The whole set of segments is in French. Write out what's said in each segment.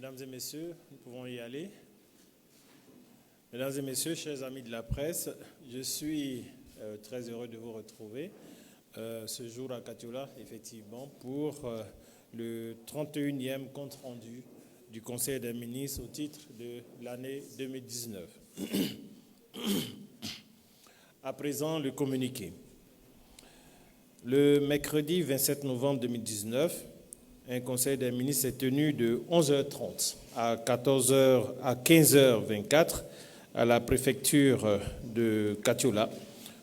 Mesdames et messieurs, nous pouvons y aller. Mesdames et messieurs, chers amis de la presse, je suis très heureux de vous retrouver ce jour à Katiola, effectivement, pour le 31e compte rendu du Conseil des ministres au titre de l'année 2019. À présent, le communiqué. Le mercredi 27 novembre 2019, un conseil des ministres s'est tenu de 11h30 à 15h24 à la préfecture de Katiola,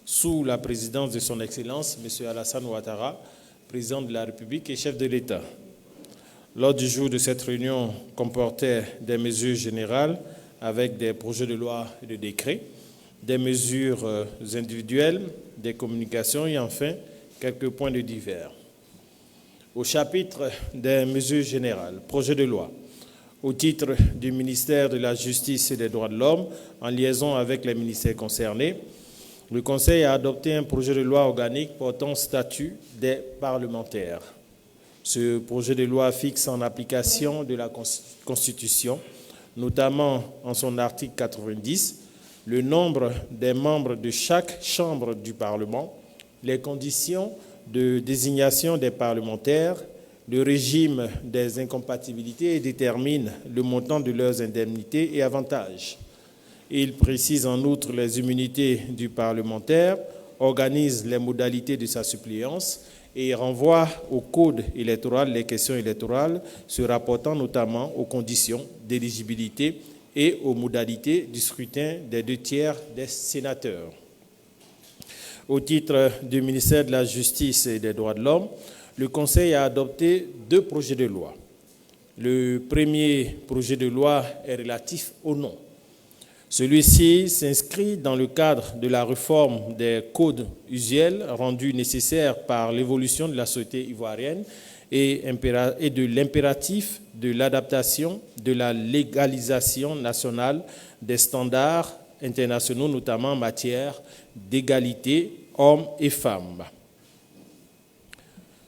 sous la présidence de son Excellence, M. Alassane Ouattara, président de la République et chef de l'État. L'ordre du jour de cette réunion comportait des mesures générales avec des projets de loi et de décrets, des mesures individuelles, des communications et enfin quelques points de divers. Au chapitre des mesures générales, projet de loi, au titre du ministère de la Justice et des Droits de l'Homme, en liaison avec les ministères concernés, le Conseil a adopté un projet de loi organique portant statut des parlementaires. Ce projet de loi fixe en application de la Constitution, notamment en son article 90, le nombre des membres de chaque chambre du Parlement, les conditions de désignation des parlementaires, le régime des incompatibilités et détermine le montant de leurs indemnités et avantages. Il précise en outre les immunités du parlementaire, organise les modalités de sa suppléance et renvoie au code électoral les questions électorales se rapportant notamment aux conditions d'éligibilité et aux modalités du scrutin des 2/3 des sénateurs. Au titre du ministère de la Justice et des Droits de l'Homme, le Conseil a adopté 2 projets de loi. Le premier projet de loi est relatif au nom. Celui-ci s'inscrit dans le cadre de la réforme des codes usuels rendus nécessaires par l'évolution de la société ivoirienne et de l'impératif de l'adaptation de la légalisation nationale des standards internationaux, notamment en matière d'égalité hommes et femmes.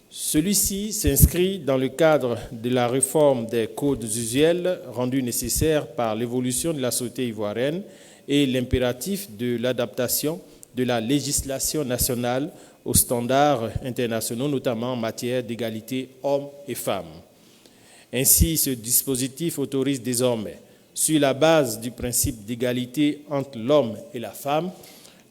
Celui-ci s'inscrit dans le cadre de la réforme des codes usuels rendus nécessaires par l'évolution de la société ivoirienne et l'impératif de l'adaptation de la législation nationale aux standards internationaux, notamment en matière d'égalité hommes et femmes. Ainsi, ce dispositif autorise désormais, sur la base du principe d'égalité entre l'homme et la femme,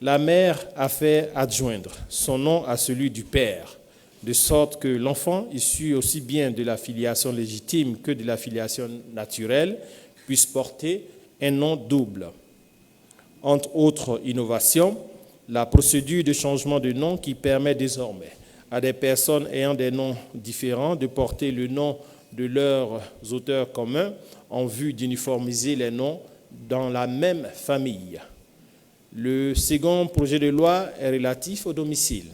la mère a fait adjoindre son nom à celui du père, de sorte que l'enfant, issu aussi bien de la filiation légitime que de la filiation naturelle, puisse porter un nom double. Entre autres innovations, la procédure de changement de nom qui permet désormais à des personnes ayant des noms différents de porter le nom de leurs auteurs communs en vue d'uniformiser les noms dans la même famille. Le second projet de loi est relatif au domicile.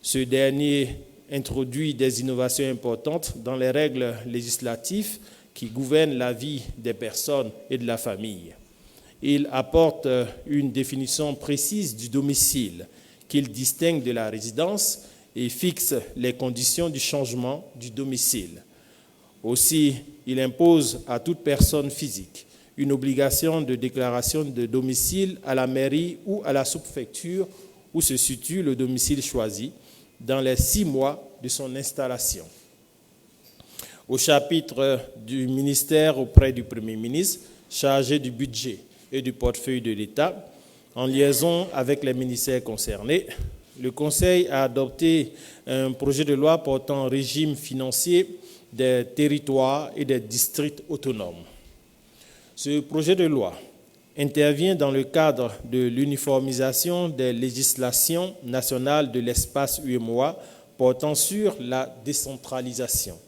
Ce dernier introduit des innovations importantes dans les règles législatives qui gouvernent la vie des personnes et de la famille. Il apporte une définition précise du domicile qu'il distingue de la résidence et fixe les conditions du changement du domicile. Aussi, il impose à toute personne physique une obligation de déclaration de domicile à la mairie ou à la sous-préfecture où se situe le domicile choisi dans les 6 mois de son installation. Au chapitre du ministère auprès du Premier ministre, chargé du budget et du portefeuille de l'État, en liaison avec les ministères concernés, le Conseil a adopté un projet de loi portant régime financier des territoires et des districts autonomes. Ce projet de loi intervient dans le cadre de l'uniformisation des législations nationales de l'espace UEMOA portant sur la décentralisation.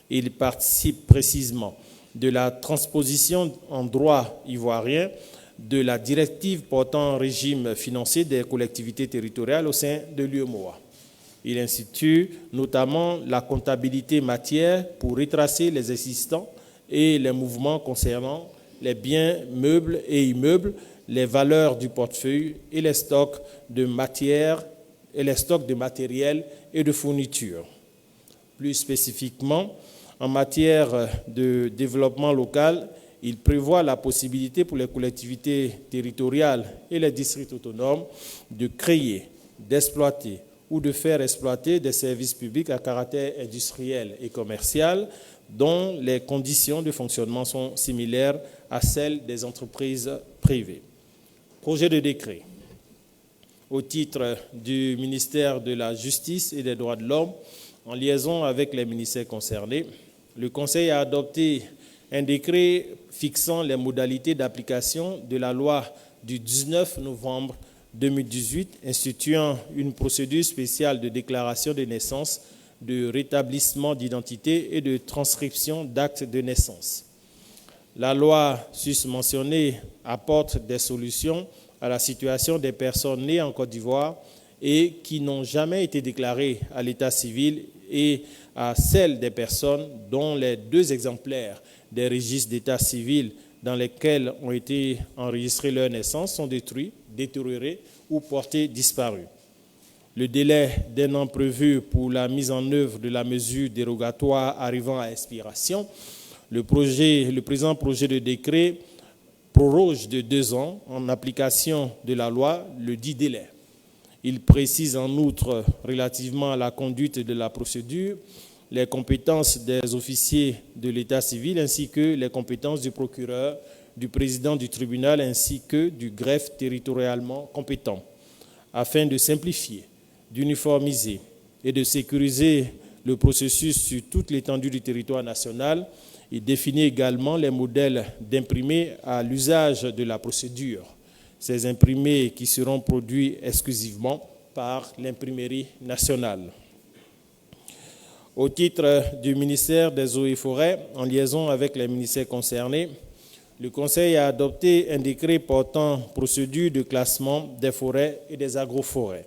Il participe précisément de la transposition en droit ivoirien de la directive portant régime financier des collectivités territoriales au sein de l'UEMOA. Il institue notamment la comptabilité matière pour retracer les existants et les mouvements concernant les biens meubles et immeubles, les valeurs du portefeuille et les stocks de matière et les stocks de matériel et de fournitures. Plus spécifiquement, En matière de développement local, il prévoit la possibilité pour les collectivités territoriales et les districts autonomes de créer, d'exploiter ou de faire exploiter des services publics à caractère industriel et commercial dont les conditions de fonctionnement sont similaires à celles des entreprises privées. Projet de décret. Au titre du ministère de la Justice et des Droits de l'Homme, en liaison avec les ministères concernés, le Conseil a adopté un décret fixant les modalités d'application de la loi du 19 novembre 2018 instituant une procédure spéciale de déclaration de naissance, de rétablissement d'identité et de transcription d'actes de naissance. La loi susmentionnée apporte des solutions à la situation des personnes nées en Côte d'Ivoire et qui n'ont jamais été déclarées à l'état civil et à celle des personnes dont les 2 exemplaires des registres d'état civil dans lesquels ont été enregistrées leur naissance sont détruits, détériorés ou portés disparus. Le délai d'1 an prévu pour la mise en œuvre de la mesure dérogatoire arrivant à expiration, le présent projet de décret proroge de 2 ans en application de la loi le dit délai. Il précise en outre, relativement à la conduite de la procédure, les compétences des officiers de l'état civil ainsi que les compétences du procureur, du président du tribunal ainsi que du greffe territorialement compétent, afin de simplifier, d'uniformiser et de sécuriser le processus sur toute l'étendue du territoire national. Il définit également les modèles d'imprimés à l'usage de la procédure. Ces imprimés qui seront produits exclusivement par l'imprimerie nationale. Au titre du ministère des Eaux et Forêts, en liaison avec les ministères concernés, le Conseil a adopté un décret portant procédure de classement des forêts et des agroforêts.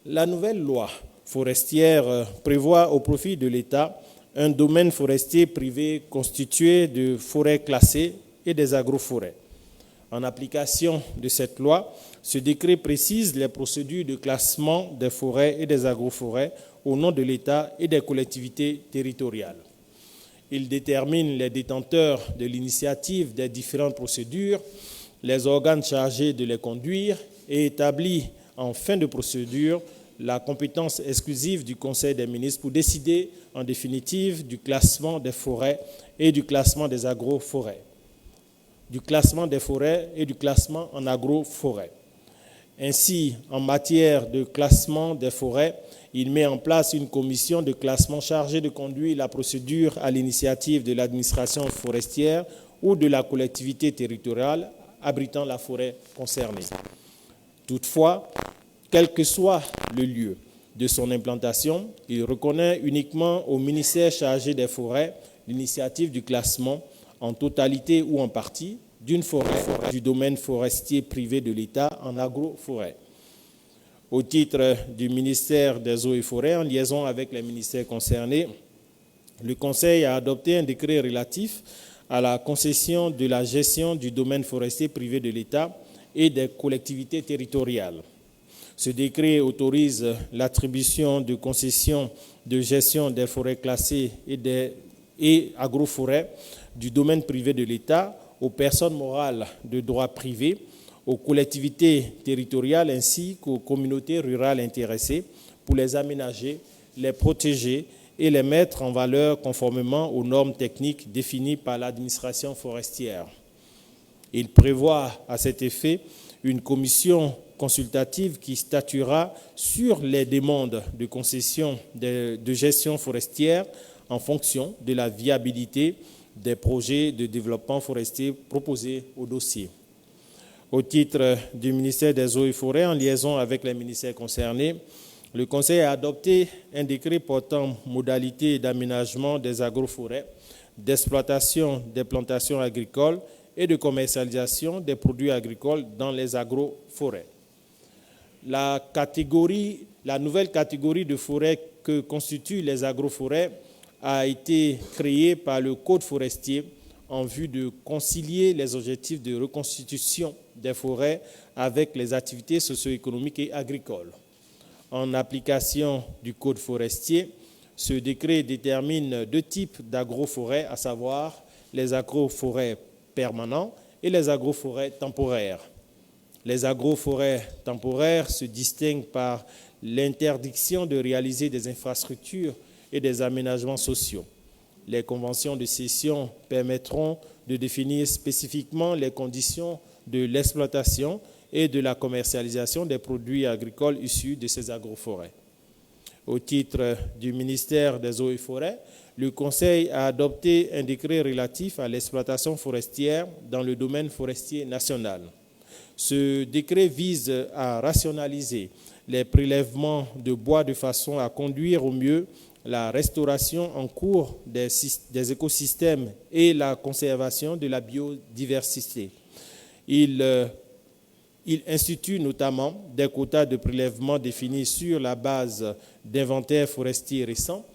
La nouvelle loi forestière prévoit au profit de l'État un domaine forestier privé constitué de forêts classées et des agroforêts. En application de cette loi, ce décret précise les procédures de classement des forêts et des agroforêts au nom de l'État et des collectivités territoriales. Il détermine les détenteurs de l'initiative des différentes procédures, les organes chargés de les conduire et établit en fin de procédure la compétence exclusive du Conseil des ministres pour décider en définitive du classement des forêts et du classement des agroforêts, du classement des forêts et du classement en agroforêt. Ainsi, en matière de classement des forêts, il met en place une commission de classement chargée de conduire la procédure à l'initiative de l'administration forestière ou de la collectivité territoriale abritant la forêt concernée. Toutefois, quel que soit le lieu de son implantation, il reconnaît uniquement au ministère chargé des forêts l'initiative du classement en totalité ou en partie d'une forêt du domaine forestier privé de l'État en agroforêt. Au titre du ministère des Eaux et Forêts, en liaison avec les ministères concernés, le Conseil a adopté un décret relatif à la concession de la gestion du domaine forestier privé de l'État et des collectivités territoriales. Ce décret autorise l'attribution de concessions de gestion des forêts classées et agroforêts du domaine privé de l'État aux personnes morales de droit privé, aux collectivités territoriales ainsi qu'aux communautés rurales intéressées pour les aménager, les protéger et les mettre en valeur conformément aux normes techniques définies par l'administration forestière. Il prévoit à cet effet une commission consultative qui statuera sur les demandes de concession de gestion forestière en fonction de la viabilité des projets de développement forestier proposés au dossier. Au titre du ministère des Eaux et Forêts, en liaison avec les ministères concernés, le Conseil a adopté un décret portant modalités d'aménagement des agroforêts, d'exploitation des plantations agricoles et de commercialisation des produits agricoles dans les agroforêts. La nouvelle catégorie de forêts que constituent les agroforêts a été créée par le Code forestier en vue de concilier les objectifs de reconstitution des forêts avec les activités socio-économiques et agricoles. En application du Code forestier, Ce décret détermine deux types d'agroforêts, à savoir les agroforêts permanents et les agroforêts temporaires. Les agroforêts temporaires se distinguent par l'interdiction de réaliser des infrastructures et des aménagements sociaux. Les conventions de cession permettront de définir spécifiquement les conditions de l'exploitation et de la commercialisation des produits agricoles issus de ces agroforêts. Au titre du ministère des Eaux et Forêts, le Conseil a adopté un décret relatif à l'exploitation forestière dans le domaine forestier national. Ce décret vise à rationaliser les prélèvements de bois de façon à conduire au mieux la restauration en cours des écosystèmes et la conservation de la biodiversité. Il institue notamment des quotas de prélèvement définis sur la base d'inventaires forestiers récents,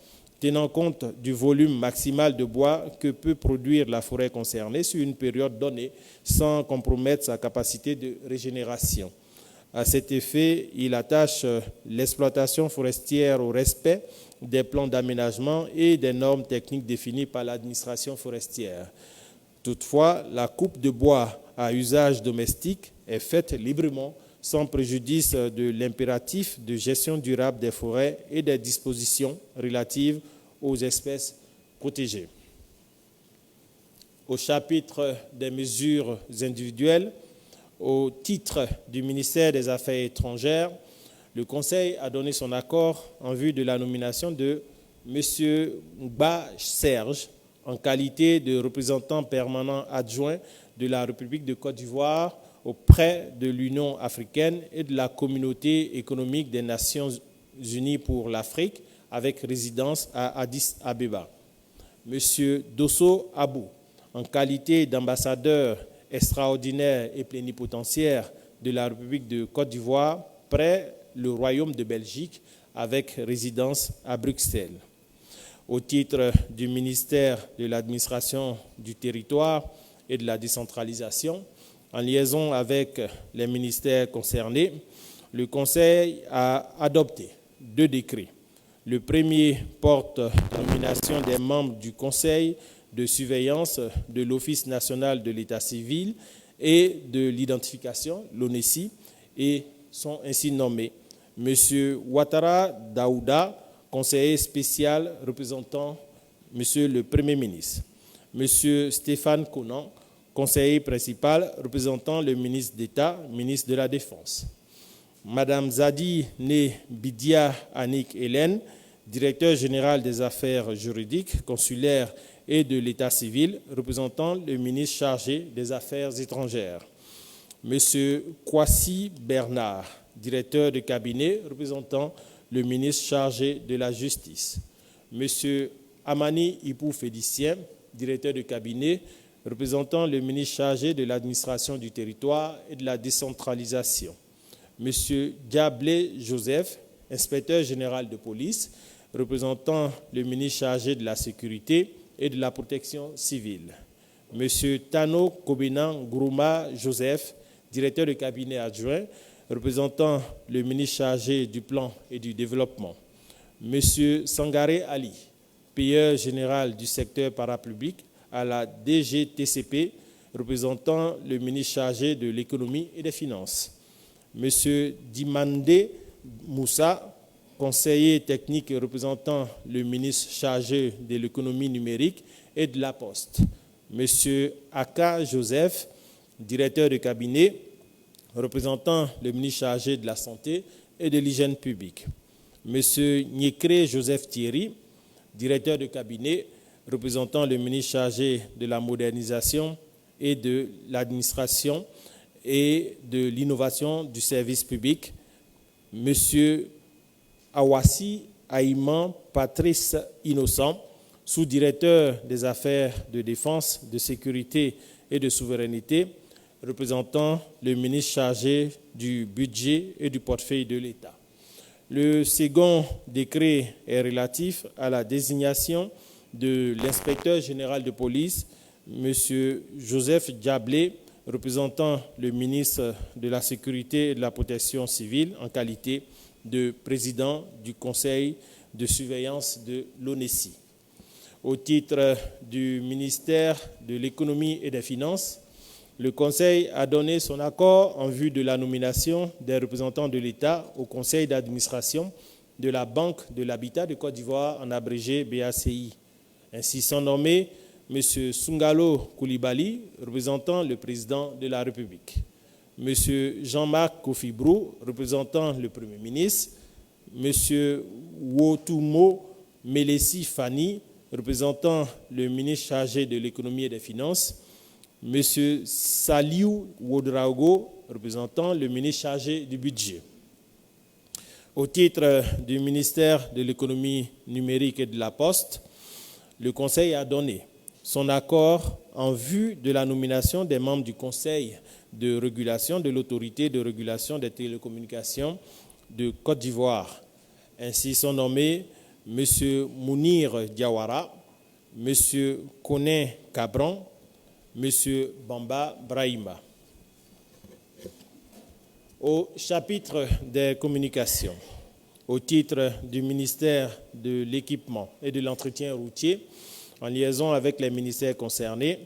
tenant compte du volume maximal de bois que peut produire la forêt concernée sur une période donnée, sans compromettre sa capacité de régénération. À cet effet, il attache l'exploitation forestière au respect des plans d'aménagement et des normes techniques définies par l'administration forestière. Toutefois, la coupe de bois à usage domestique est faite librement, sans préjudice de l'impératif de gestion durable des forêts et des dispositions relatives aux espèces protégées. Au chapitre des mesures individuelles, au titre du ministère des Affaires étrangères, le Conseil a donné son accord en vue de la nomination de M. Ngba Serge en qualité de représentant permanent adjoint de la République de Côte d'Ivoire auprès de l'Union africaine et de la Communauté économique des Nations unies pour l'Afrique, avec résidence à Addis Abeba. M. Dosso Abou, en qualité d'ambassadeur extraordinaire et plénipotentiaire de la République de Côte d'Ivoire près le Royaume de Belgique, avec résidence à Bruxelles. Au titre du ministère de l'administration du territoire et de la décentralisation, en liaison avec les ministères concernés, le Conseil a adopté deux décrets. Le premier porte nomination des membres du Conseil de surveillance de l'Office national de l'État civil et de l'identification, l'ONECI, et sont ainsi nommés M. Ouattara Daouda, conseiller spécial représentant M. le Premier ministre, M. Stéphane Conan, conseiller principal représentant le ministre d'État, ministre de la Défense, Mme Zadi Bidia Annick Hélène, directeur général des affaires juridiques, consulaires et de l'État civil, représentant le ministre chargé des Affaires étrangères, M. Kwasi Bernard, directeur de cabinet, représentant le ministre chargé de la Justice, M. Amani Ipou Félicien, directeur de cabinet, représentant le ministre chargé de l'administration du territoire et de la décentralisation, M. Diablé Joseph, inspecteur général de police, représentant le ministre chargé de la sécurité et de la protection civile, M. Tano Kobenan Grouma Joseph, directeur de cabinet adjoint, représentant le ministre chargé du plan et du développement, M. Sangaré Ali, payeur général du secteur parapublic à la DGTCP, représentant le ministre chargé de l'économie et des finances, M. Dimandé Moussa, conseiller technique représentant le ministre chargé de l'économie numérique et de la Poste, M. Aka Joseph, directeur de cabinet, représentant le ministre chargé de la Santé et de l'Hygiène publique, M. Nyekre Joseph Thierry, directeur de cabinet, représentant le ministre chargé de la modernisation et de l'administration et de l'innovation du service public, M. Awassi Aïman Patrice Innocent, sous-directeur des affaires de défense, de sécurité et de souveraineté, représentant le ministre chargé du budget et du portefeuille de l'État. Le second décret est relatif à la désignation de l'inspecteur général de police, M. Joseph Diablé, représentant le ministre de la Sécurité et de la Protection civile en qualité de président du Conseil de surveillance de l'ONESI. Au titre du ministère de l'Économie et des Finances, le Conseil a donné son accord en vue de la nomination des représentants de l'État au Conseil d'administration de la Banque de l'Habitat de Côte d'Ivoire, en abrégé BACI. Ainsi sont nommés M. Sungalo Koulibaly, représentant le président de la République, M. Jean-Marc Kofi Brou, représentant le Premier ministre, M. Wotumo Melesi Fani, représentant le ministre chargé de l'Économie et des Finances, M. Saliou Wodraogo, représentant le ministre chargé du Budget. Au titre du ministère de l'Économie numérique et de la Poste, le Conseil a donné son accord en vue de la nomination des membres du Conseil de régulation de l'Autorité de régulation des télécommunications de Côte d'Ivoire. Ainsi sont nommés M. Mounir Diawara, M. Koné Cabran, M. Bamba Brahima. Au chapitre des communications, au titre du ministère de l'Équipement et de l'Entretien routier, en liaison avec les ministères concernés,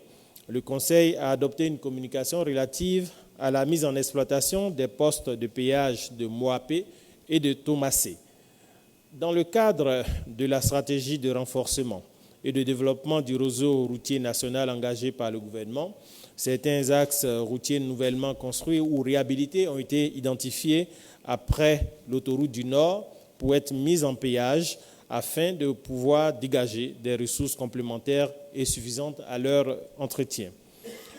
le Conseil a adopté une communication relative à la mise en exploitation des postes de péage de Moapé et de Tomassé. Dans le cadre de la stratégie de renforcement et de développement du réseau routier national engagé par le gouvernement, certains axes routiers nouvellement construits ou réhabilités ont été identifiés après l'autoroute du Nord pour être mis en péage afin de pouvoir dégager des ressources complémentaires et suffisantes à leur entretien.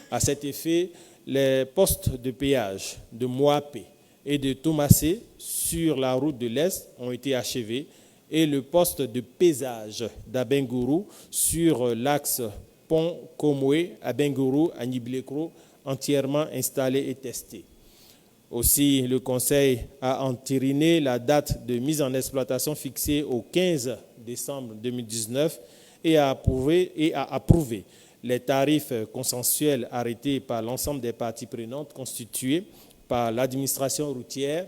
À cet effet, les postes de péage de Moapé et de Tomassé sur la route de l'Est ont été achevés et le poste de pesage d'Abengourou sur l'axe Pont-Komoué à Bengourou à Niblekro entièrement installé et testé. Aussi, le Conseil a entériné la date de mise en exploitation fixée au 15 décembre 2019 et a approuvé les tarifs consensuels arrêtés par l'ensemble des parties prenantes constituées par l'administration routière,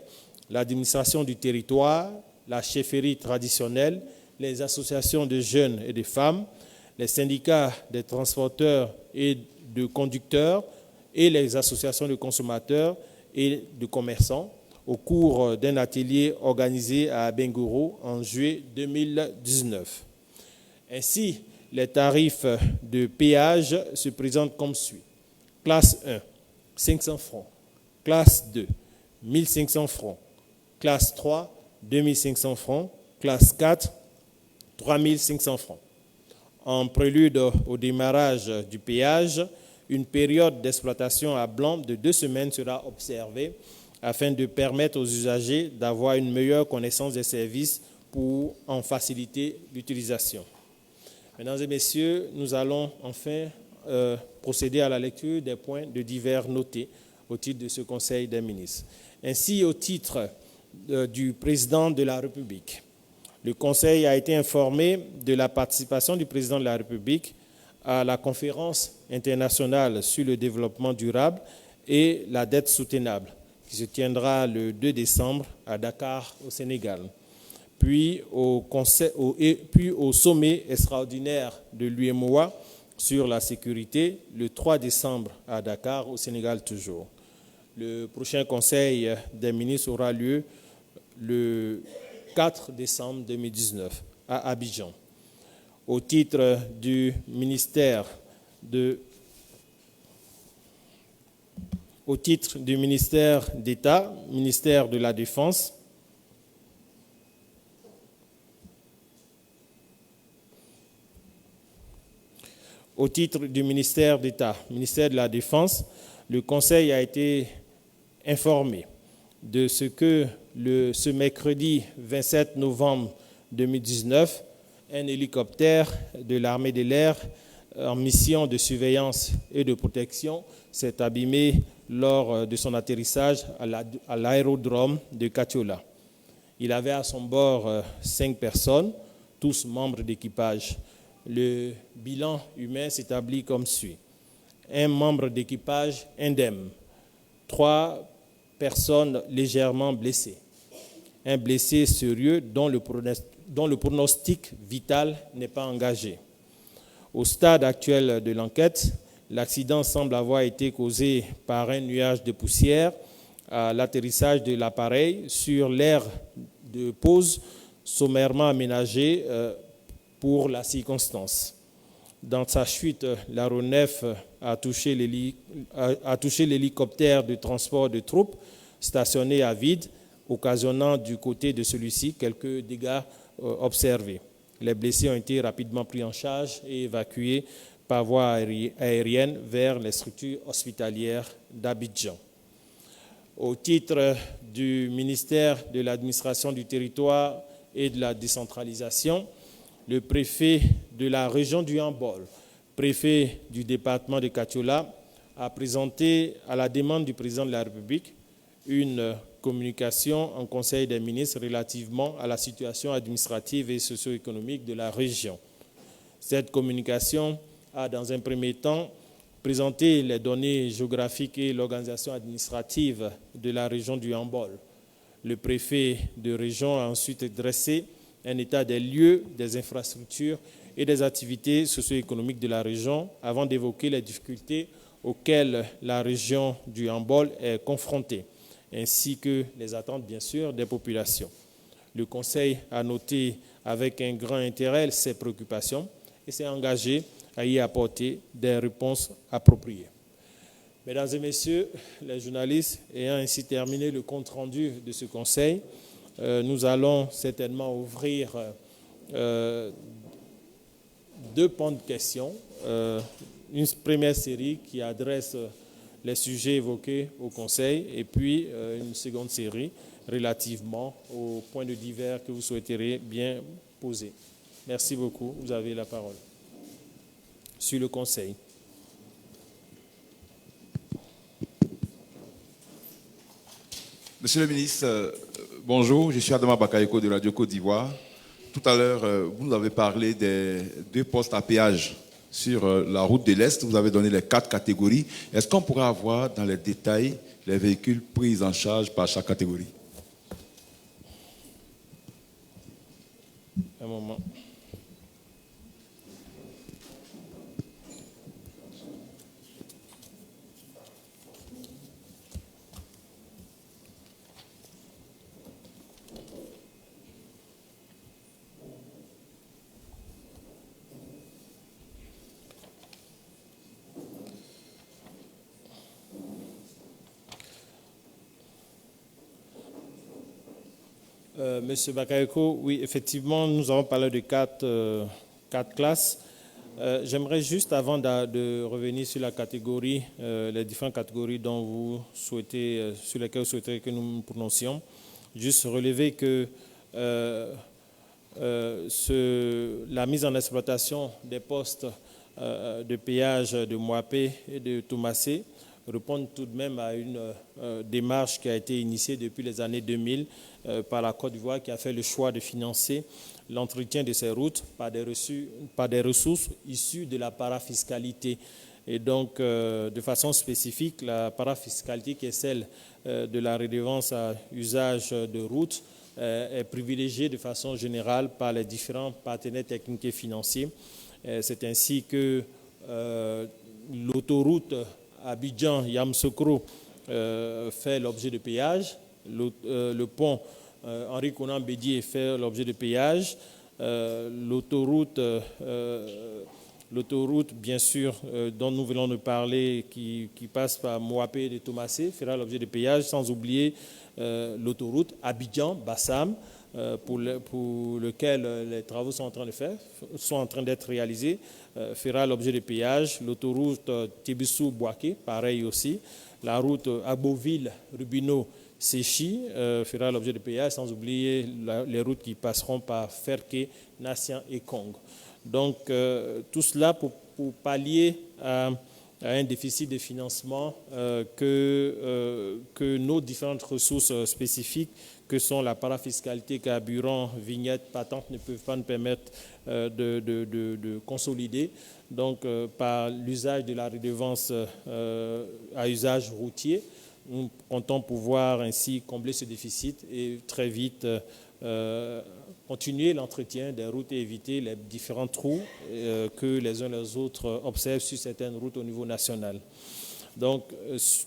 l'administration du territoire, la chefferie traditionnelle, les associations de jeunes et de femmes, les syndicats des transporteurs et de conducteurs et les associations de consommateurs et de commerçants au cours d'un atelier organisé à Bengourou en juillet 2019. Ainsi, les tarifs de péage se présentent comme suit. Classe 1, 500 francs. Classe 2, 1500 francs. Classe 3, 2500 francs. Classe 4, 3500 francs. En prélude au démarrage du péage, une période d'exploitation à blanc de 2 semaines sera observée afin de permettre aux usagers d'avoir une meilleure connaissance des services pour en faciliter l'utilisation. Mesdames et messieurs, nous allons enfin procéder à la lecture des points de divers notés au titre de ce Conseil des ministres. Ainsi, au titre du président de la République, le Conseil a été informé de la participation du président de la République à la conférence internationale sur le développement durable et la dette soutenable, qui se tiendra le 2 décembre à Dakar, au Sénégal, puis au sommet extraordinaire de l'UEMOA sur la sécurité, le 3 décembre à Dakar, au Sénégal toujours. Le prochain Conseil des ministres aura lieu le 4 décembre 2019 à Abidjan. Au titre du ministère d'État, ministère de la Défense, au titre du ministère d'État, ministère de la Défense, le Conseil a été informé de ce que ce mercredi 27 novembre 2019, un hélicoptère de l'armée de l'air en mission de surveillance et de protection s'est abîmé lors de son atterrissage à l'aérodrome de Katiola. Il avait à son bord 5 personnes, tous membres d'équipage. Le bilan humain s'établit comme suit. Un membre d'équipage indemne, 3 personnes légèrement blessées, un blessé sérieux dont le dont le pronostic vital n'est pas engagé. Au stade actuel de l'enquête, l'accident semble avoir été causé par un nuage de poussière à l'atterrissage de l'appareil sur l'aire de pause sommairement aménagé pour la circonstance. Dans sa chute, l'aéronef a touché l'hélicoptère de transport de troupes stationné à vide, occasionnant du côté de celui-ci quelques dégâts observés. Les blessés ont été rapidement pris en charge et évacués par voie aérienne vers les structures hospitalières d'Abidjan. Au titre du ministère de l'Administration du Territoire et de la décentralisation, le préfet de la région du Yambol, préfet du département de Katiola, a présenté à la demande du président de la République une communication en Conseil des ministres relativement à la situation administrative et socio-économique de la région. Cette communication a, dans un premier temps, présenté les données géographiques et l'organisation administrative de la région du Yambol. Le préfet de région a ensuite dressé un état des lieux, des infrastructures et des activités socio-économiques de la région avant d'évoquer les difficultés auxquelles la région du Yambol est confrontée, ainsi que les attentes, bien sûr, des populations. Le Conseil a noté avec un grand intérêt ces préoccupations et s'est engagé à y apporter des réponses appropriées. Mesdames et messieurs les journalistes, ayant ainsi terminé le compte-rendu de ce Conseil, nous allons certainement ouvrir 2 pans de questions. Une première série qui adresse les sujets évoqués au Conseil et puis une seconde série relativement aux points de divers que vous souhaiteriez bien poser. Merci beaucoup. Vous avez la parole. Sur le Conseil. Monsieur le ministre, bonjour, je suis Adama Bakayoko de Radio Côte d'Ivoire. Tout à l'heure, vous nous avez parlé des 2 postes à péage sur la route de l'Est. Vous avez donné les 4 catégories. Est-ce qu'on pourrait avoir dans les détails les véhicules pris en charge par chaque catégorie? Un moment. Monsieur Bakayoko, oui, effectivement, nous avons parlé de 4 classes. J'aimerais juste, avant de revenir sur la catégorie, les différentes catégories dont vous souhaitez, sur lesquelles vous souhaitez que nous nous prononcions, juste relever que la mise en exploitation des postes de péage de Moapé et de Toumassé répondent tout de même à une démarche qui a été initiée depuis les années 2000 par la Côte d'Ivoire, qui a fait le choix de financer l'entretien de ces routes par des ressources issues de la parafiscalité. Et donc, de façon spécifique, la parafiscalité, qui est celle de la redevance à usage de route, est privilégiée de façon générale par les différents partenaires techniques et financiers. C'est ainsi que l'autoroute Abidjan-Yamoussoukro fait l'objet de péage. Le pont Henri Konan Bédié fait l'objet de péage. L'autoroute, bien sûr, dont nous venons de parler, qui passe par Moapé et Toumassé, fera l'objet de péage, sans oublier l'autoroute Abidjan-Bassam, pour lequel les travaux sont en train d'être réalisés, fera l'objet de péage. L'autoroute Tébissou-Boaké, pareil aussi. La route Agboville-Rubino-Séchi fera l'objet de péage, sans oublier les routes qui passeront par Ferké, Nassian et Kong. Donc, tout cela pour pallier à un déficit de financement que nos différentes ressources spécifiques, que sont la parafiscalité, carburant, vignettes, patentes, ne peuvent pas nous permettre de consolider. Donc, par l'usage de la redevance à usage routier, nous comptons pouvoir ainsi combler ce déficit et très vite continuer l'entretien des routes et éviter les différents trous que les uns les autres observent sur certaines routes au niveau national. Donc,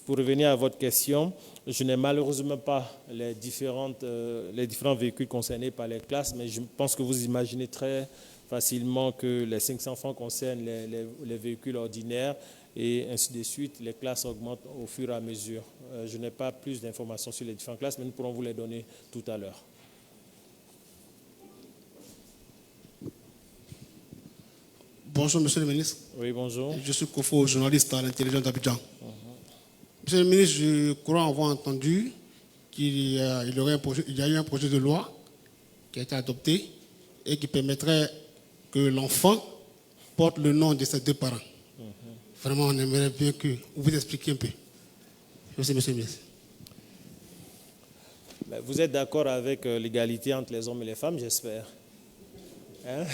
pour revenir à votre question, je n'ai malheureusement pas les différents véhicules concernés par les classes, mais je pense que vous imaginez très facilement que les 500 francs concernent les véhicules ordinaires et ainsi de suite. Les classes augmentent au fur et à mesure. Je n'ai pas plus d'informations sur les différentes classes, mais nous pourrons vous les donner tout à l'heure. Bonjour, Monsieur le ministre. Oui, bonjour. Je suis Kofo, journaliste à l'Intelligence d'Abidjan. Monsieur le ministre, je crois avoir entendu qu'il y a eu un projet de loi qui a été adopté et qui permettrait que l'enfant porte le nom de ses deux parents. Vraiment, on aimerait bien que vous vous expliquiez un peu. Merci, Monsieur le ministre. Vous êtes d'accord avec l'égalité entre les hommes et les femmes, j'espère. Hein?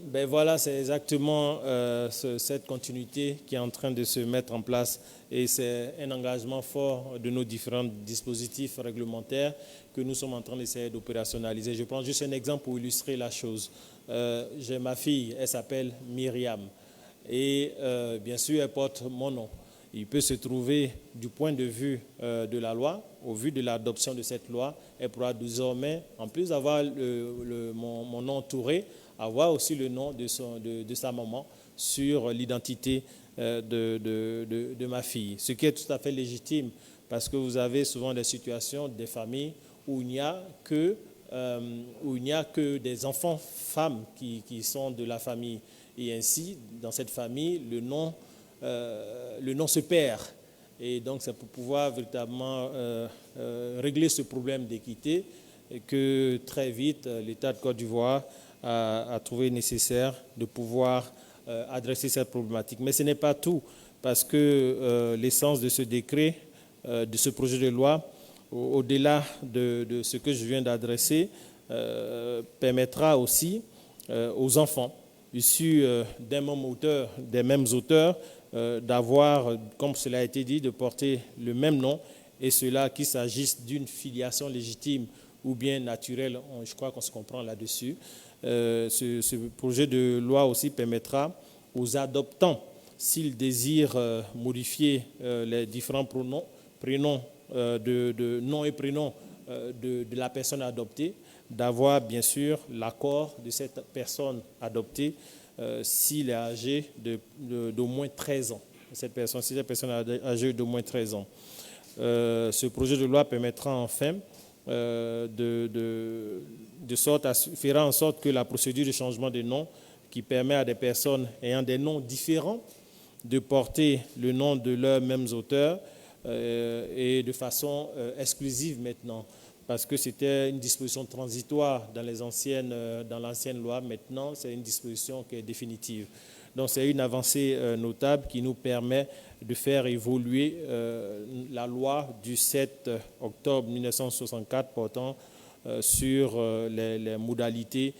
Ben voilà, c'est exactement cette continuité qui est en train de se mettre en place et c'est un engagement fort de nos différents dispositifs réglementaires que nous sommes en train d'essayer d'opérationnaliser. Je prends juste un exemple pour illustrer la chose. J'ai ma fille, elle s'appelle Myriam et bien sûr elle porte mon nom. Il peut se trouver du point de vue de la loi, au vu de l'adoption de cette loi, elle pourra désormais, en plus d'avoir mon nom Touré, avoir aussi le nom de sa maman sur l'identité de ma fille. Ce qui est tout à fait légitime parce que vous avez souvent des situations, des familles où il n'y a que des enfants femmes qui sont de la famille. Et ainsi, dans cette famille, le nom se perd. Et donc, c'est pour pouvoir véritablement régler ce problème d'équité que très vite, l'État de Côte d'Ivoire a trouvé nécessaire de pouvoir adresser cette problématique. Mais ce n'est pas tout, parce que l'essence de ce décret, de ce projet de loi, au-delà de ce que je viens d'adresser, permettra aussi aux enfants issus des mêmes auteurs, d'avoir, comme cela a été dit, de porter le même nom, et cela qu'il s'agisse d'une filiation légitime ou bien naturelle, je crois qu'on se comprend là-dessus. Ce projet de loi aussi permettra aux adoptants, s'ils désirent modifier les différents prénoms de nom et prénom de la personne adoptée, d'avoir bien sûr l'accord de cette personne adoptée s'il est âgé d'au moins 13 ans. Si cette personne est âgée d'au moins 13 ans. Ce projet de loi permettra enfin fera en sorte que la procédure de changement de nom qui permet à des personnes ayant des noms différents de porter le nom de leurs mêmes auteurs et de façon exclusive maintenant, parce que c'était une disposition transitoire dans l'ancienne loi. Maintenant, c'est une disposition qui est définitive. Donc, c'est une avancée notable qui nous permet de faire évoluer la loi du 7 octobre 1964 portant sur les modalités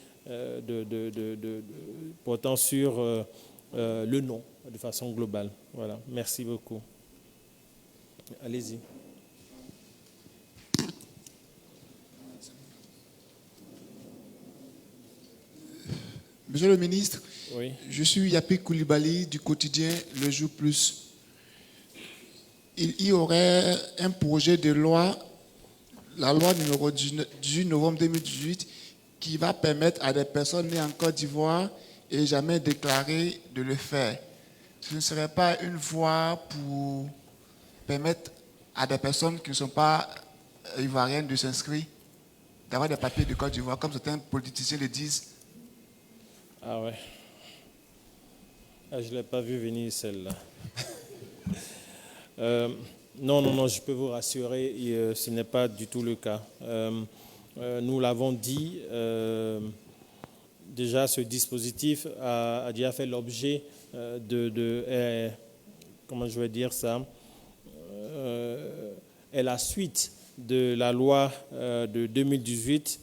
portant sur le nom de façon globale. Voilà, merci beaucoup. Allez-y. Monsieur le ministre, oui. Je suis Yapi Koulibaly du quotidien Le Jour Plus. Il y aurait un projet de loi, la loi numéro 18 novembre 2018, qui va permettre à des personnes nées en Côte d'Ivoire et jamais déclarées de le faire. Ce ne serait pas une voie pour permettre à des personnes qui ne sont pas ivoiriennes de s'inscrire, d'avoir des papiers de Côte d'Ivoire, comme certains politiciens le disent? Ah ouais. Ah, je ne l'ai pas vu venir celle-là. Non, je peux vous rassurer, ce n'est pas du tout le cas. Nous l'avons dit, déjà ce dispositif a déjà fait l'objet comment je vais dire ça, est la suite de la loi de 2018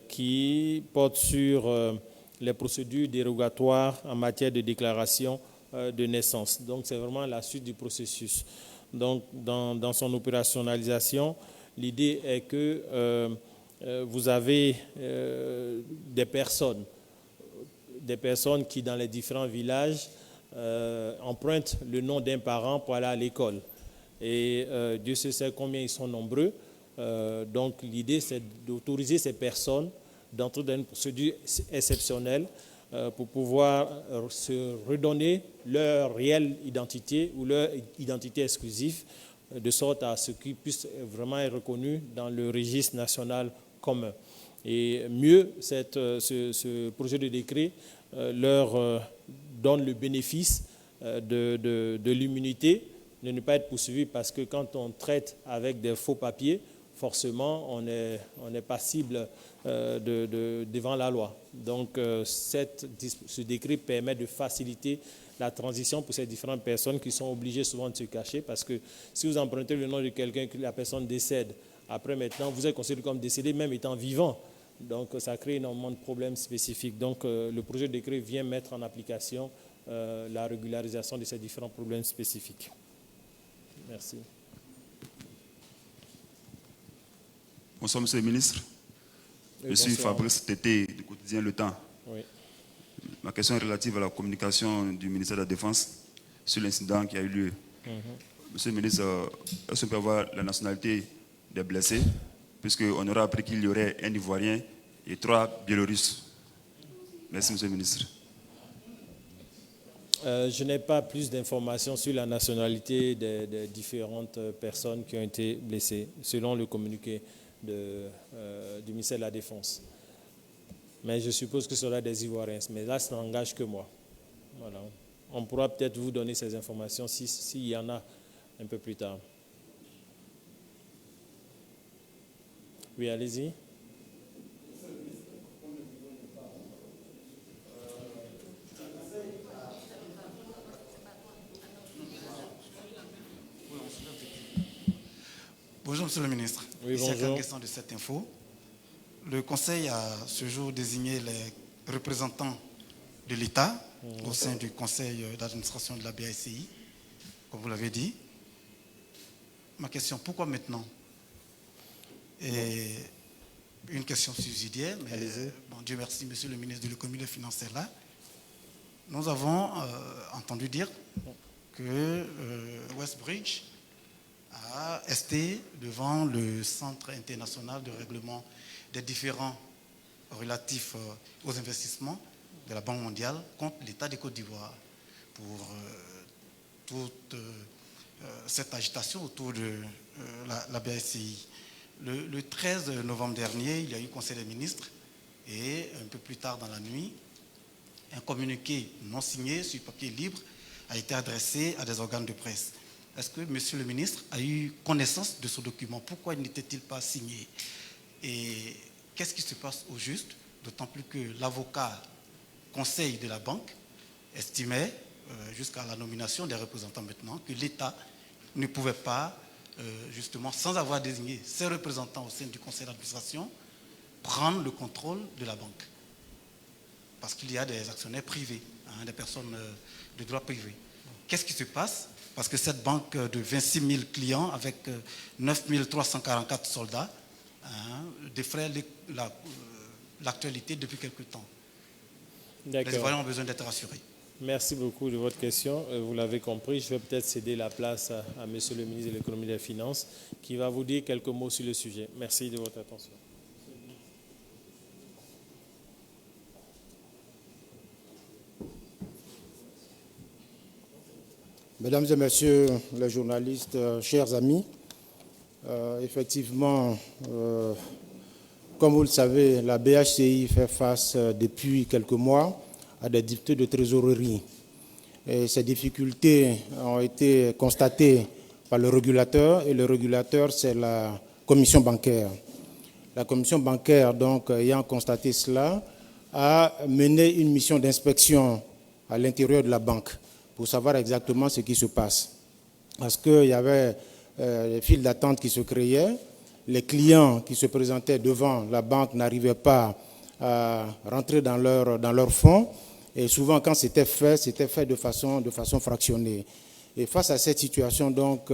qui porte sur les procédures dérogatoires en matière de déclaration de naissance. Donc, c'est vraiment la suite du processus. Donc, dans son opérationnalisation, L'idée est que vous avez des personnes qui, dans les différents villages, empruntent le nom d'un parent pour aller à l'école. Et Dieu sait combien ils sont nombreux. Donc l'idée, c'est d'autoriser ces personnes d'entrer dans une procédure exceptionnelle pour pouvoir se redonner leur réelle identité ou leur identité exclusive, de sorte à ce qu'ils puissent vraiment être reconnus dans le registre national commun. Et mieux, ce projet de décret leur donne le bénéfice de l'immunité, de ne pas être poursuivi, parce que quand on traite avec des faux papiers, forcément, on est passible devant la loi. Donc, ce décret permet de faciliter la transition pour ces différentes personnes qui sont obligées souvent de se cacher, parce que si vous empruntez le nom de quelqu'un, que la personne décède, après maintenant, vous êtes considéré comme décédé, même étant vivant. Donc, ça crée énormément de problèmes spécifiques. Donc, le projet de décret vient mettre en application la régularisation de ces différents problèmes spécifiques. Merci. Bonsoir, Monsieur le ministre. Oui, je suis bonsoir. Fabrice Tété du quotidien Le Temps. Oui. Ma question est relative à la communication du ministère de la Défense sur l'incident qui a eu lieu. Monsieur le ministre, est-ce qu'on peut avoir la nationalité des blessés, puisqu'on aura appris qu'il y aurait un Ivoirien et 3 Biélorusses. Merci, Monsieur le ministre. Je n'ai pas plus d'informations sur la nationalité des différentes personnes qui ont été blessées, selon le communiqué du ministère de la Défense. Mais je suppose que ce sera des Ivoiriens. Mais là, ça n'engage que moi. Voilà. On pourra peut-être vous donner ces informations s'il y en a un peu plus tard. Oui, allez-y. Bonjour, Monsieur le ministre. Oui, Ici, bonjour. en question de cette info. Le Conseil a ce jour désigné les représentants de l'État au sein du Conseil d'administration de la BACI, comme vous l'avez dit. Ma question, pourquoi maintenant? Et une question subsidiaire, mais bon, Dieu merci, Monsieur le ministre de l'économie et des finances est là. Nous avons entendu dire que Westbridge a esté devant le Centre international de règlement des différends relatifs aux investissements de la Banque mondiale contre l'État de Côte d'Ivoire pour toute cette agitation autour de la BACI. Le 13 novembre dernier, il y a eu un conseil des ministres et un peu plus tard dans la nuit, un communiqué non signé sur papier libre a été adressé à des organes de presse. Est-ce que Monsieur le ministre a eu connaissance de ce document? Pourquoi n'était-il pas signé? Et qu'est-ce qui se passe au juste? D'autant plus que l'avocat conseil de la banque estimait, jusqu'à la nomination des représentants maintenant, que l'État ne pouvait pas, justement, sans avoir désigné ses représentants au sein du conseil d'administration, prendre le contrôle de la banque. Parce qu'il y a des actionnaires privés, des personnes de droit privé. Qu'est-ce qui se passe? Parce que cette banque de 26 000 clients avec 9 344 soldats défraie l'actualité depuis quelque temps. Les Ivoiriens ont besoin d'être rassurés. Merci beaucoup de votre question. Vous l'avez compris, je vais peut-être céder la place à Monsieur le ministre de l'économie et des finances qui va vous dire quelques mots sur le sujet. Merci de votre attention. Mesdames et messieurs les journalistes, chers amis, effectivement, comme vous le savez, la BHCI fait face depuis quelques mois à des difficultés de trésorerie. Et ces difficultés ont été constatées par le régulateur, et le régulateur, c'est la commission bancaire. La commission bancaire, donc, ayant constaté cela, a mené une mission d'inspection à l'intérieur de la banque pour savoir exactement ce qui se passe. Parce qu'il y avait des files d'attente qui se créaient, les clients qui se présentaient devant la banque n'arrivaient pas à rentrer dans leur fonds, et souvent quand c'était fait de façon fractionnée. Et face à cette situation, donc,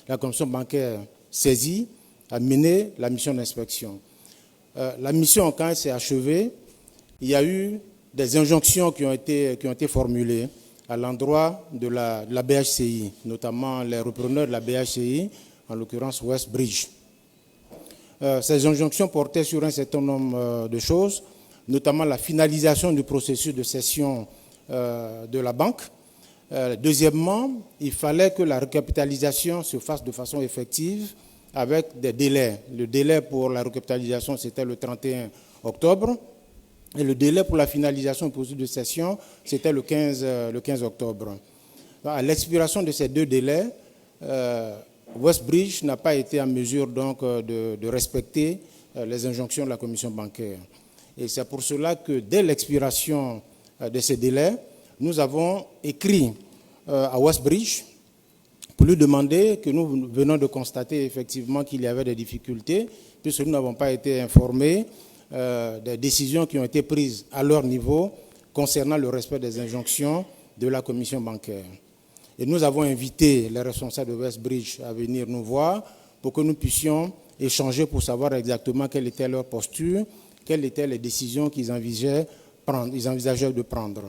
la commission bancaire saisie à mener la mission d'inspection. La mission, quand elle s'est achevée, il y a eu des injonctions qui ont été formulées à l'endroit de la BHCI, notamment les repreneurs de la BHCI, en l'occurrence Westbridge. Ces injonctions portaient sur un certain nombre de choses, notamment la finalisation du processus de cession de la banque. Deuxièmement, il fallait que la recapitalisation se fasse de façon effective avec des délais. Le délai pour la recapitalisation, c'était le 31 octobre. Et le délai pour la finalisation du processus de cession, c'était le 15 octobre. À l'expiration de ces deux délais, Westbridge n'a pas été en mesure donc, de respecter les injonctions de la commission bancaire. Et c'est pour cela que dès l'expiration de ces délais, nous avons écrit à Westbridge pour lui demander que nous venons de constater effectivement qu'il y avait des difficultés, puisque nous n'avons pas été informés des décisions qui ont été prises à leur niveau concernant le respect des injonctions de la commission bancaire. Et nous avons invité les responsables de Westbridge à venir nous voir pour que nous puissions échanger pour savoir exactement quelle était leur posture, quelles étaient les décisions qu'ils envisageaient de prendre.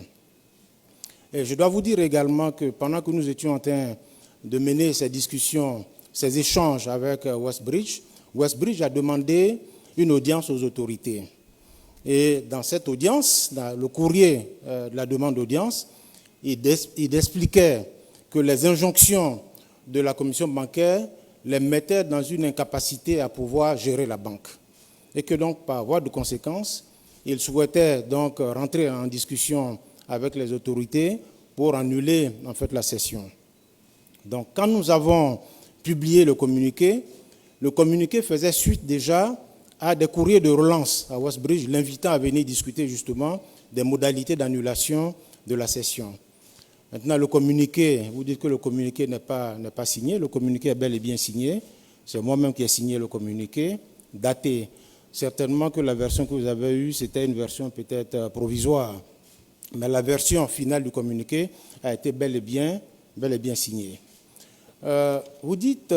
Et je dois vous dire également que pendant que nous étions en train de mener ces discussions, ces échanges avec Westbridge, Westbridge a demandé une audience aux autorités. Et dans cette audience, dans le courrier de la demande d'audience, il expliquait que les injonctions de la commission bancaire les mettaient dans une incapacité à pouvoir gérer la banque. Et que donc, par voie de conséquence, il souhaitait donc rentrer en discussion avec les autorités pour annuler en fait la cession. Donc, quand nous avons publié le communiqué faisait suite déjà à des courriers de relance à Westbridge, l'invitant à venir discuter justement des modalités d'annulation de la cession. Maintenant, le communiqué, vous dites que le communiqué n'est pas signé, le communiqué est bel et bien signé. C'est moi-même qui ai signé le communiqué, daté. Certainement que la version que vous avez eue, c'était une version peut-être provisoire. Mais la version finale du communiqué a été bel et bien signée. Vous dites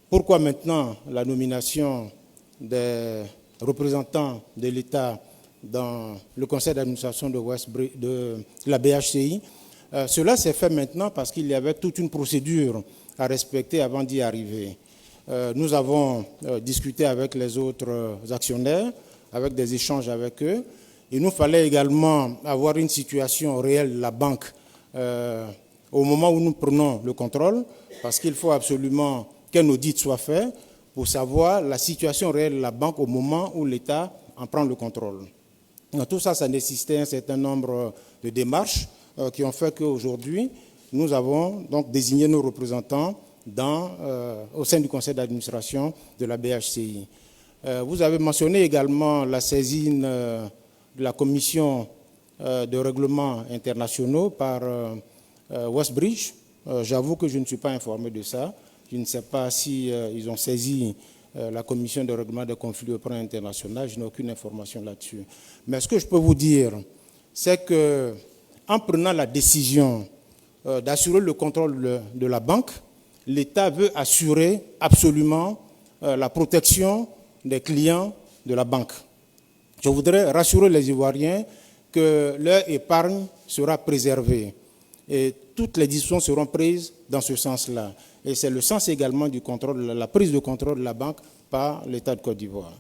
pourquoi maintenant la nomination des représentants de l'État dans le conseil d'administration de la BHCI. Cela s'est fait maintenant parce qu'il y avait toute une procédure à respecter avant d'y arriver. Nous avons discuté avec les autres actionnaires, avec des échanges avec eux. Il nous fallait également avoir une situation réelle de la banque au moment où nous prenons le contrôle, parce qu'il faut absolument qu'un audit soit fait pour savoir la situation réelle de la banque au moment où l'État en prend le contrôle. Donc, tout ça, ça nécessitait un certain nombre de démarches qui ont fait qu'aujourd'hui, nous avons donc désigné nos représentants au sein du conseil d'administration de la BHCI. Vous avez mentionné également la saisine de la commission de règlements internationaux par Westbridge. J'avoue que je ne suis pas informé de ça. Je ne sais pas si ils ont saisi la commission de règlement des conflits au plan international. Je n'ai aucune information là-dessus. Mais ce que je peux vous dire, c'est qu'en prenant la décision d'assurer le contrôle de la banque, l'État veut assurer absolument la protection des clients de la banque. Je voudrais rassurer les Ivoiriens que leur épargne sera préservée et toutes les décisions seront prises dans ce sens-là. Et c'est le sens également du contrôle, la prise de contrôle de la banque par l'État de Côte d'Ivoire.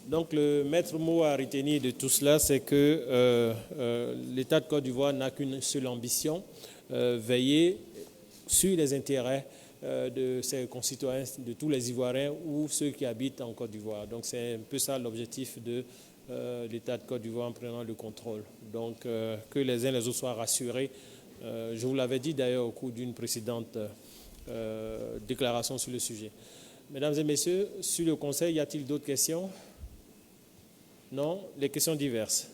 Donc le maître mot à retenir de tout cela, c'est que l'État de Côte d'Ivoire n'a qu'une seule ambition, veiller sur les intérêts de ses concitoyens, de tous les Ivoiriens ou ceux qui habitent en Côte d'Ivoire. Donc c'est un peu ça l'objectif de l'État de Côte d'Ivoire en prenant le contrôle. Donc que les uns les autres soient rassurés. Je vous l'avais dit d'ailleurs au cours d'une précédente déclaration sur le sujet. Mesdames et messieurs, sur le Conseil, y a-t-il d'autres questions? Non? Les questions diverses.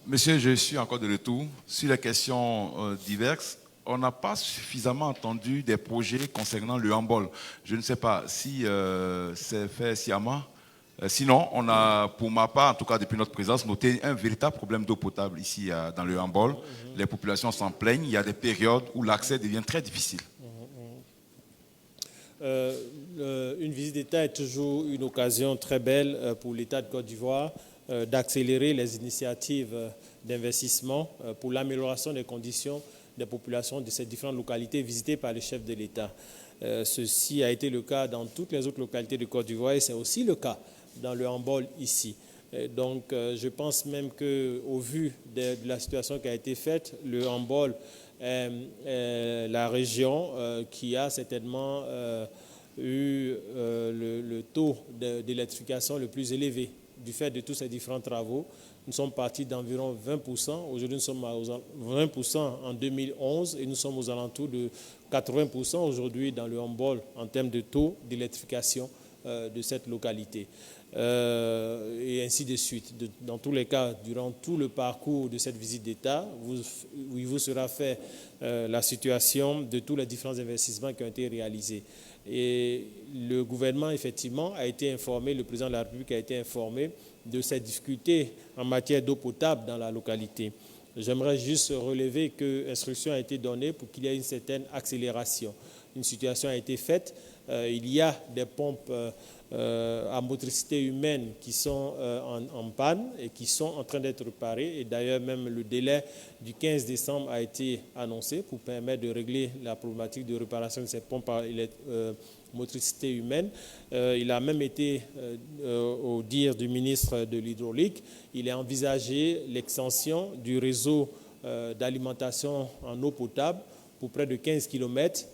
Monsieur, je suis encore de retour. Sur les questions diverses, on n'a pas suffisamment entendu des projets concernant le handball. Je ne sais pas si c'est fait sciemment. Sinon, on a, pour ma part, en tout cas depuis notre présence, noté un véritable problème d'eau potable ici dans le handball. Les populations s'en plaignent. Il y a des périodes où l'accès devient très difficile. Une visite d'État est toujours une occasion très belle pour l'État de Côte d'Ivoire d'accélérer les initiatives d'investissement pour l'amélioration des conditions des populations de ces différentes localités visitées par le chef de l'État. Ceci a été le cas dans toutes les autres localités de Côte d'Ivoire et c'est aussi le cas dans le handball ici. Donc je pense même qu'au vu de la situation qui a été faite, le handball est la région qui a certainement eu le taux d'électrification le plus élevé du fait de tous ces différents travaux. Nous sommes partis d'environ 20%. Aujourd'hui, nous sommes à 20% en 2011 et nous sommes aux alentours de 80% aujourd'hui dans le handball en termes de taux d'électrification de cette localité. Et ainsi de suite. Dans tous les cas, durant tout le parcours de cette visite d'État, il vous sera fait la situation de tous les différents investissements qui ont été réalisés. Et le gouvernement, effectivement, a été informé, le président de la République a été informé de ces difficultés en matière d'eau potable dans la localité. J'aimerais juste relever que l'instruction a été donnée pour qu'il y ait une certaine accélération. Une situation a été faite. Il y a des pompes à motricité humaine qui sont en panne et qui sont en train d'être réparées. Et d'ailleurs, même le délai du 15 décembre a été annoncé pour permettre de régler la problématique de réparation de ces pompes à motricité humaine. Il a même été, au dire du ministre de l'Hydraulique, il est envisagé l'extension du réseau d'alimentation en eau potable pour près de 15 km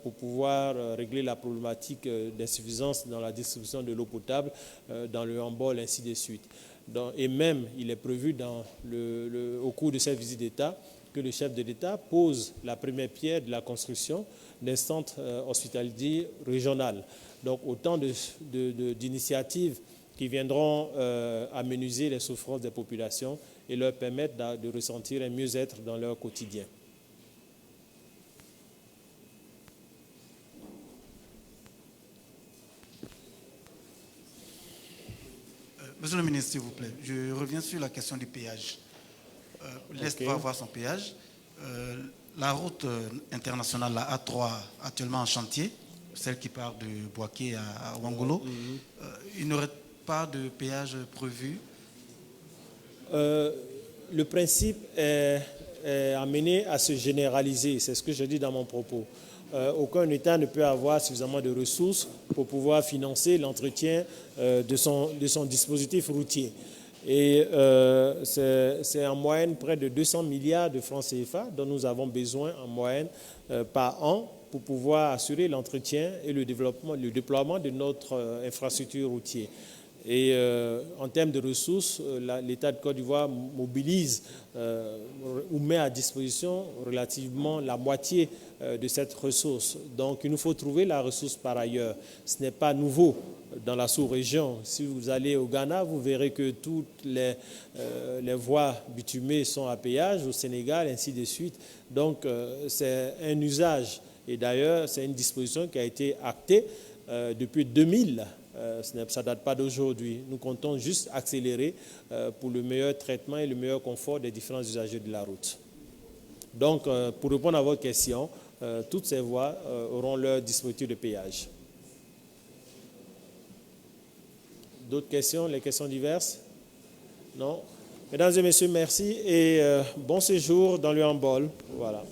pour pouvoir régler la problématique d'insuffisance dans la distribution de l'eau potable dans le handball, ainsi de suite. Et même, il est prévu au cours de cette visite d'État que le chef de l'État pose la première pierre de la construction d'un centre hospitalier régional. Donc autant d'initiatives qui viendront amenuiser les souffrances des populations et leur permettre de ressentir un mieux-être dans leur quotidien. Monsieur le ministre, s'il vous plaît, je reviens sur la question du péage. L'Est va avoir son péage. La route internationale, la A3, actuellement en chantier, celle qui part de Boaké à Ouangolo, il n'y aurait pas de péage prévu? Le principe est amené à se généraliser, c'est ce que je dis dans mon propos. Aucun État ne peut avoir suffisamment de ressources pour pouvoir financer l'entretien de son dispositif routier. Et c'est en moyenne près de 200 milliards de francs CFA dont nous avons besoin en moyenne par an pour pouvoir assurer l'entretien et le déploiement de notre infrastructure routière. Et en termes de ressources, l'État de Côte d'Ivoire mobilise ou met à disposition relativement la moitié de cette ressource. Donc il nous faut trouver la ressource par ailleurs. Ce n'est pas nouveau dans la sous-région. Si vous allez au Ghana, vous verrez que toutes les voies bitumées sont à péage, au Sénégal, ainsi de suite. Donc c'est un usage. Et d'ailleurs, c'est une disposition qui a été actée depuis 2000. Ça ne date pas d'aujourd'hui. Nous comptons juste accélérer pour le meilleur traitement et le meilleur confort des différents usagers de la route. Donc, pour répondre à votre question, toutes ces voies auront leur dispositif de péage. D'autres questions? Les questions diverses? Non? Mesdames et messieurs, merci et bon séjour dans le handball. Voilà.